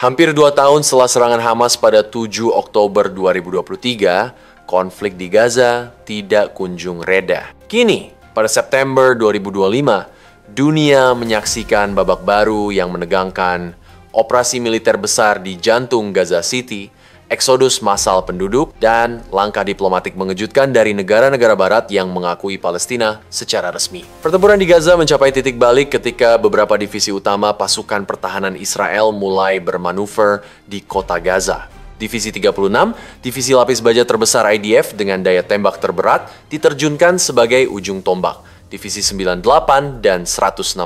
Hampir 2 tahun setelah serangan Hamas pada 7 Oktober 2023, konflik di Gaza tidak kunjung reda. Kini, pada September 2025, dunia menyaksikan babak baru yang menegangkan, operasi militer besar di jantung Gaza City, eksodus massal penduduk, dan langkah diplomatik mengejutkan dari negara-negara barat yang mengakui Palestina secara resmi. Pertempuran di Gaza mencapai titik balik ketika beberapa divisi utama pasukan pertahanan Israel mulai bermanuver di kota Gaza. Divisi 36, divisi lapis baja terbesar IDF dengan daya tembak terberat, diterjunkan sebagai ujung tombak. Divisi 98 dan 162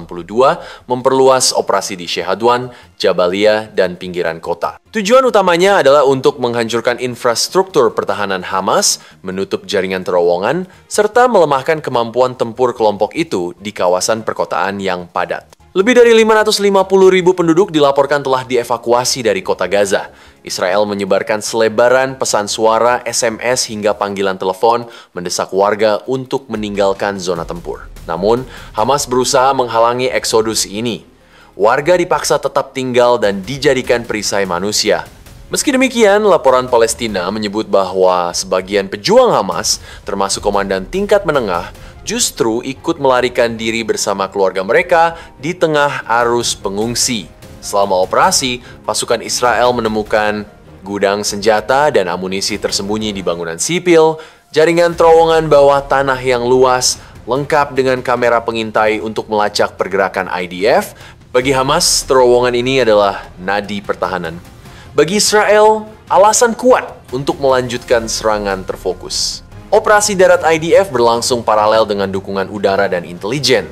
memperluas operasi di Syehadwan, Jabalia, dan pinggiran kota. Tujuan utamanya adalah untuk menghancurkan infrastruktur pertahanan Hamas, menutup jaringan terowongan, serta melemahkan kemampuan tempur kelompok itu di kawasan perkotaan yang padat. Lebih dari 550.000 penduduk dilaporkan telah dievakuasi dari kota Gaza. Israel menyebarkan selebaran pesan suara, SMS, hingga panggilan telepon mendesak warga untuk meninggalkan zona tempur. Namun, Hamas berusaha menghalangi eksodus ini. Warga dipaksa tetap tinggal dan dijadikan perisai manusia. Meski demikian, laporan Palestina menyebut bahwa sebagian pejuang Hamas, termasuk komandan tingkat menengah, justru ikut melarikan diri bersama keluarga mereka di tengah arus pengungsi. Selama operasi, pasukan Israel menemukan gudang senjata dan amunisi tersembunyi di bangunan sipil, jaringan terowongan bawah tanah yang luas, lengkap dengan kamera pengintai untuk melacak pergerakan IDF. Bagi Hamas, terowongan ini adalah nadi pertahanan. Bagi Israel, alasan kuat untuk melanjutkan serangan terfokus. Operasi darat IDF berlangsung paralel dengan dukungan udara dan intelijen.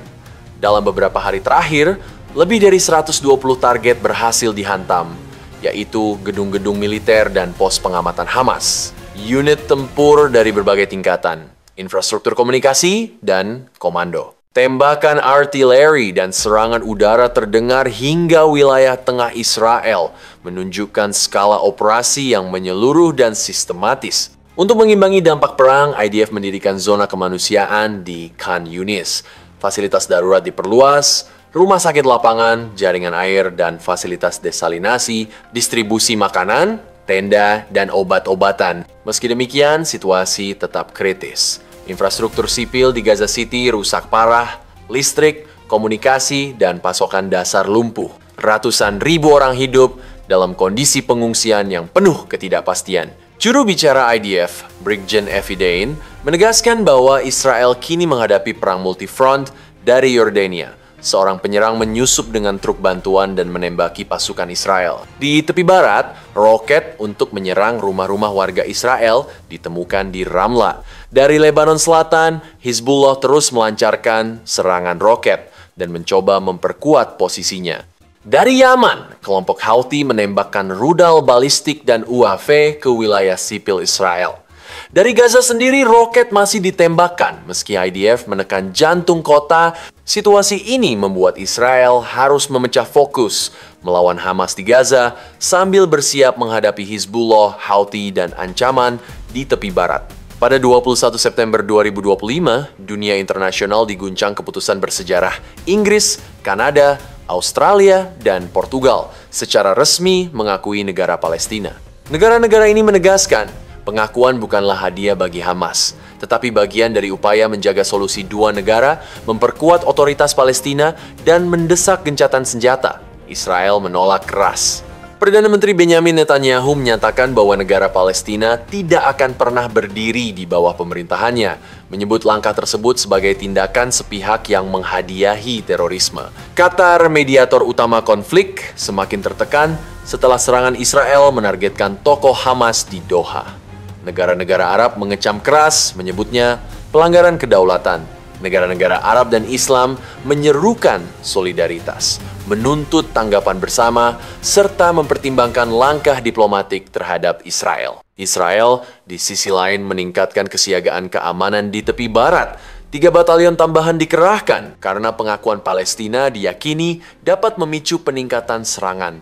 Dalam beberapa hari terakhir, lebih dari 120 target berhasil dihantam, yaitu gedung-gedung militer dan pos pengamatan Hamas, unit tempur dari berbagai tingkatan, infrastruktur komunikasi, dan komando. Tembakan artileri dan serangan udara terdengar hingga wilayah tengah Israel, menunjukkan skala operasi yang menyeluruh dan sistematis. Untuk mengimbangi dampak perang, IDF mendirikan zona kemanusiaan di Khan Yunis. Fasilitas darurat diperluas, rumah sakit lapangan, jaringan air, dan fasilitas desalinasi, distribusi makanan, tenda, dan obat-obatan. Meski demikian, situasi tetap kritis. Infrastruktur sipil di Gaza City rusak parah, listrik, komunikasi, dan pasokan dasar lumpuh. Ratusan ribu orang hidup dalam kondisi pengungsian yang penuh ketidakpastian. Juru bicara IDF, Brigjen Evi Dain, menegaskan bahwa Israel kini menghadapi perang multifront dari Yordania. Seorang penyerang menyusup dengan truk bantuan dan menembaki pasukan Israel. Di tepi barat, roket untuk menyerang rumah-rumah warga Israel ditemukan di Ramlah. Dari Lebanon Selatan, Hizbullah terus melancarkan serangan roket dan mencoba memperkuat posisinya. Dari Yaman, kelompok Houthi menembakkan rudal balistik dan UAV ke wilayah sipil Israel. Dari Gaza sendiri, roket masih ditembakkan. Meski IDF menekan jantung kota, situasi ini membuat Israel harus memecah fokus melawan Hamas di Gaza sambil bersiap menghadapi Hizbullah, Houthi, dan ancaman di tepi barat. Pada 21 September 2025, dunia internasional diguncang keputusan bersejarah Inggris, Kanada, Australia, dan Portugal secara resmi mengakui negara Palestina. Negara-negara ini menegaskan, pengakuan bukanlah hadiah bagi Hamas, tetapi bagian dari upaya menjaga solusi dua negara, memperkuat otoritas Palestina, dan mendesak gencatan senjata. Israel menolak keras. Perdana Menteri Benjamin Netanyahu menyatakan bahwa negara Palestina tidak akan pernah berdiri di bawah pemerintahannya, menyebut langkah tersebut sebagai tindakan sepihak yang menghadiahi terorisme. Qatar, mediator utama konflik, semakin tertekan setelah serangan Israel menargetkan tokoh Hamas di Doha. Negara-negara Arab mengecam keras, menyebutnya pelanggaran kedaulatan. Negara-negara Arab dan Islam menyerukan solidaritas, menuntut tanggapan bersama, serta mempertimbangkan langkah diplomatik terhadap Israel. Israel di sisi lain meningkatkan kesiagaan keamanan di tepi barat. 3 batalion tambahan dikerahkan karena pengakuan Palestina diyakini dapat memicu peningkatan serangan.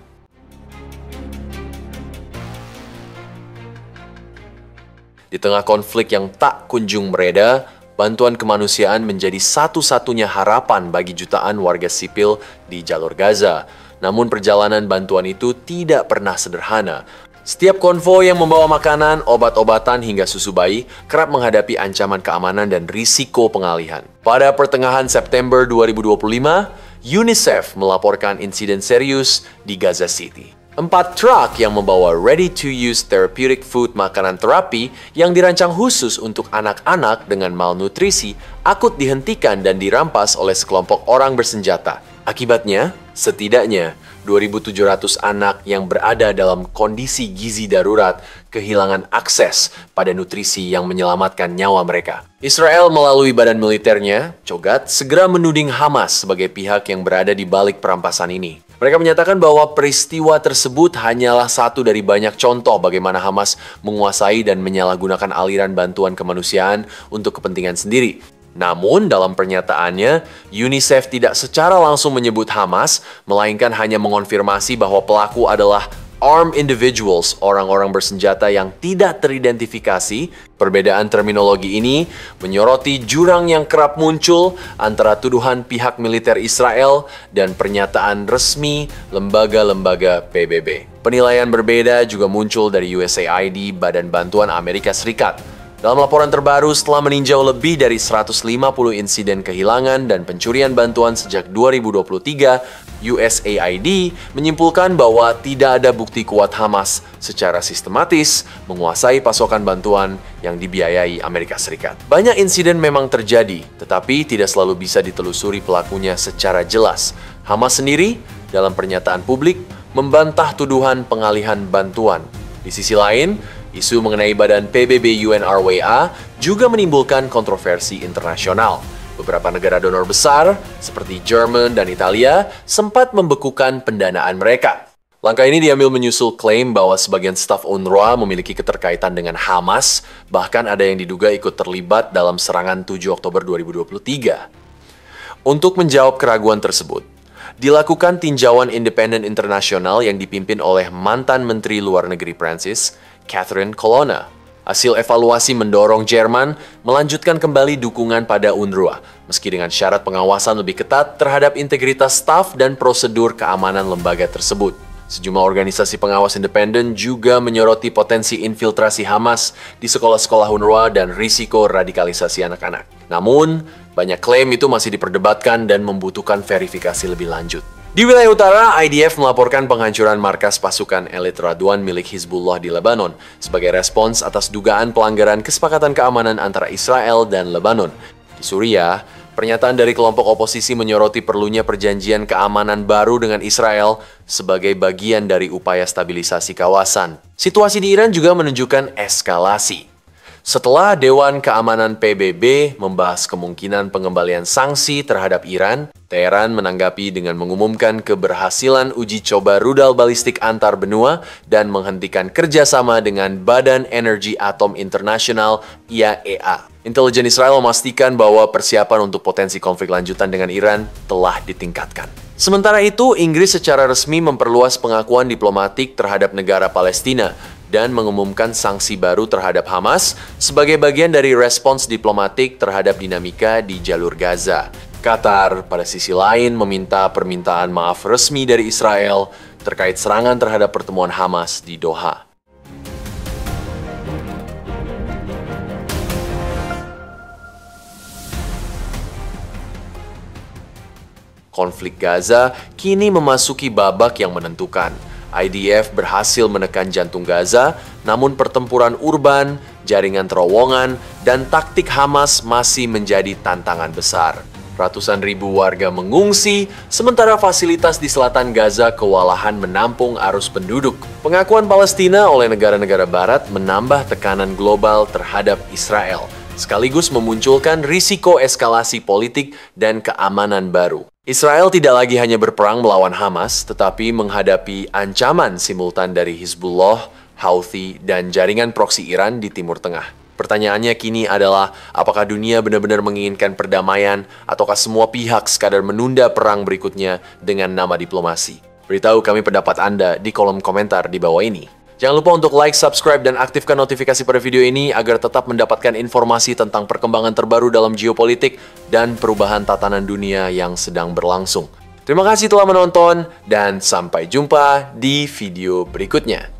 Di tengah konflik yang tak kunjung mereda, bantuan kemanusiaan menjadi satu-satunya harapan bagi jutaan warga sipil di jalur Gaza. namun perjalanan bantuan itu tidak pernah sederhana. Setiap konvoi yang membawa makanan, obat-obatan, hingga susu bayi kerap menghadapi ancaman keamanan dan risiko pengalihan. Pada pertengahan September 2025, UNICEF melaporkan insiden serius di Gaza City. 4 truk yang membawa ready-to-use therapeutic food makanan terapi yang dirancang khusus untuk anak-anak dengan malnutrisi akut dihentikan dan dirampas oleh sekelompok orang bersenjata. Akibatnya, setidaknya 2.700 anak yang berada dalam kondisi gizi darurat kehilangan akses pada nutrisi yang menyelamatkan nyawa mereka. Israel melalui badan militernya, Chogat, segera menuding Hamas sebagai pihak yang berada di balik perampasan ini. Mereka menyatakan bahwa peristiwa tersebut hanyalah satu dari banyak contoh bagaimana Hamas menguasai dan menyalahgunakan aliran bantuan kemanusiaan untuk kepentingan sendiri. Namun, dalam pernyataannya, UNICEF tidak secara langsung menyebut Hamas, melainkan hanya mengonfirmasi bahwa pelaku adalah armed individuals, orang-orang bersenjata yang tidak teridentifikasi. Perbedaan terminologi ini menyoroti jurang yang kerap muncul antara tuduhan pihak militer Israel dan pernyataan resmi lembaga-lembaga PBB. Penilaian berbeda juga muncul dari USAID, Badan Bantuan Amerika Serikat. Dalam laporan terbaru, setelah meninjau lebih dari 150 insiden kehilangan dan pencurian bantuan sejak 2023, USAID menyimpulkan bahwa tidak ada bukti kuat Hamas secara sistematis menguasai pasokan bantuan yang dibiayai Amerika Serikat. Banyak insiden memang terjadi, tetapi tidak selalu bisa ditelusuri pelakunya secara jelas. Hamas sendiri, dalam pernyataan publik, membantah tuduhan pengalihan bantuan. Di sisi lain, isu mengenai badan PBB UNRWA juga menimbulkan kontroversi internasional. Beberapa negara donor besar, seperti Jerman dan Italia, sempat membekukan pendanaan mereka. Langkah ini diambil menyusul klaim bahwa sebagian staf UNRWA memiliki keterkaitan dengan Hamas, bahkan ada yang diduga ikut terlibat dalam serangan 7 Oktober 2023. Untuk menjawab keraguan tersebut, dilakukan tinjauan independen internasional yang dipimpin oleh mantan Menteri Luar Negeri Prancis, Catherine Colonna. Hasil evaluasi mendorong Jerman melanjutkan kembali dukungan pada UNRWA, meski dengan syarat pengawasan lebih ketat terhadap integritas staf dan prosedur keamanan lembaga tersebut. Sejumlah organisasi pengawas independen juga menyoroti potensi infiltrasi Hamas di sekolah-sekolah UNRWA dan risiko radikalisasi anak-anak. Namun, banyak klaim itu masih diperdebatkan dan membutuhkan verifikasi lebih lanjut. Di wilayah utara, IDF melaporkan penghancuran markas pasukan elit Radwan milik Hizbullah di Lebanon sebagai respons atas dugaan pelanggaran kesepakatan keamanan antara Israel dan Lebanon. Di Suriah, pernyataan dari kelompok oposisi menyoroti perlunya perjanjian keamanan baru dengan Israel sebagai bagian dari upaya stabilisasi kawasan. Situasi di Iran juga menunjukkan eskalasi. Setelah Dewan Keamanan PBB membahas kemungkinan pengembalian sanksi terhadap Iran, Teheran menanggapi dengan mengumumkan keberhasilan uji coba rudal balistik antar benua dan menghentikan kerjasama dengan Badan Energi Atom Internasional (IAEA). Intelijen Israel memastikan bahwa persiapan untuk potensi konflik lanjutan dengan Iran telah ditingkatkan. Sementara itu, Inggris secara resmi memperluas pengakuan diplomatik terhadap negara Palestina dan mengumumkan sanksi baru terhadap Hamas sebagai bagian dari respons diplomatik terhadap dinamika di jalur Gaza. Qatar, pada sisi lain, meminta permintaan maaf resmi dari Israel terkait serangan terhadap pertemuan Hamas di Doha. Konflik Gaza kini memasuki babak yang menentukan. IDF berhasil menekan jantung Gaza, namun pertempuran urban, jaringan terowongan, dan taktik Hamas masih menjadi tantangan besar. Ratusan ribu warga mengungsi, sementara fasilitas di selatan Gaza kewalahan menampung arus penduduk. Pengakuan Palestina oleh negara-negara Barat menambah tekanan global terhadap Israel, sekaligus memunculkan risiko eskalasi politik dan keamanan baru. Israel tidak lagi hanya berperang melawan Hamas, tetapi menghadapi ancaman simultan dari Hizbullah, Houthi, dan jaringan proksi Iran di Timur Tengah. Pertanyaannya kini adalah, apakah dunia benar-benar menginginkan perdamaian, ataukah semua pihak sekadar menunda perang berikutnya dengan nama diplomasi? Beritahu kami pendapat Anda di kolom komentar di bawah ini. Jangan lupa untuk like, subscribe, dan aktifkan notifikasi pada video ini agar tetap mendapatkan informasi tentang perkembangan terbaru dalam geopolitik dan perubahan tatanan dunia yang sedang berlangsung. Terima kasih telah menonton dan sampai jumpa di video berikutnya.